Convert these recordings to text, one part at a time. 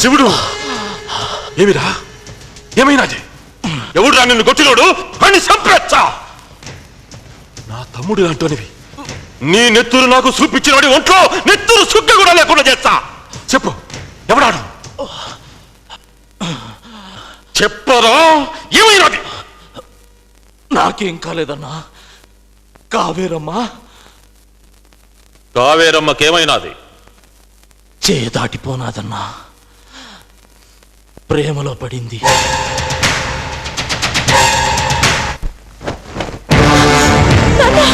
శివుడు ఏమిరా ఏమైనాది ఎవడురా నిన్ను కొట్టినోడు అని చంపేచ్చా నా తమ్ముడు అంటోనివి నీ నెత్తురు నాకు చూపించినవాడి ఒంట్లో నెత్తురు సుగ్గ కూడా లేకుండా చేస్తా చెప్పు ఎవడాడు చెప్పరా ఏమైనాది నాకేం కాలేదన్నా కావేరమ్మకేమైనాది దాటిపోనాదన్నా ప్రేమలో పడింది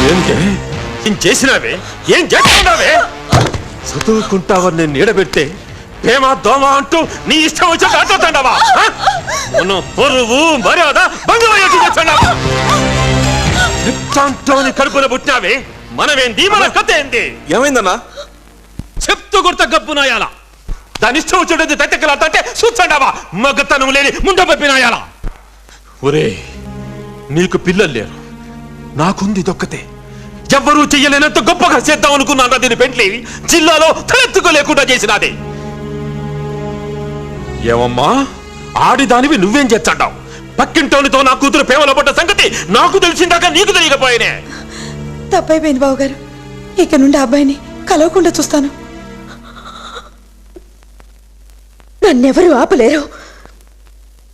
ఏంటే ఏం చేసినావే ఏం చేస్తున్నావే చదువుకుంటావని నేను నీడబెట్టే ప్రేమ దోమ అంటూ నీ ఇష్టం వచ్చి ఆటోతాండావా మనం పొరువు మర్యాద బంధువయ్యా కడుపులో పుట్టినావే మనమేంది మన కథ ఏంది ఏమైందన్నా చెప్తూ కొడతా గబ్బునాయాల దాని ఇష్టం వచ్చేది తట్టెక్కలాటే చూచండావా మగతనం లేని ముండ పప్పినాయాల ఒరే నీకు పిల్లలు లేరు నాకుంది దొక్కతే ఎవ్వరూ చెయ్యలేనంత గొప్పగా చేద్దాం అనుకున్నాను దీని పెంట్లి జిల్లాలో తలెత్తుకోలేకుండా చేసినది ఏమమ్మా ఆడిదానివి నువ్వేం చేస్తాడావు పక్కింటోనితో నా కూతురు ప్రేమలో పడ్డ సంగతి నాకు తెలిసిందాక నీకు తెలియకపోయినే తప్పైపోయింది బావగారు ఇక నుండి అబ్బాయిని కలవకుండా చూస్తాను నన్నెవరూ ఆపలేరు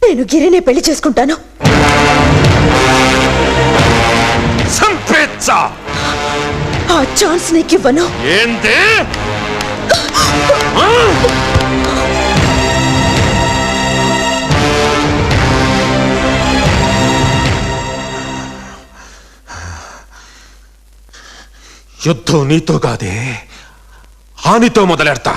నేను గిరినే పెళ్లి చేసుకుంటాను ఆ ఛాన్స్ నీకివ్వను ఏంటి యుద్ధం నీతో కాదే హానితో మొదలెడతా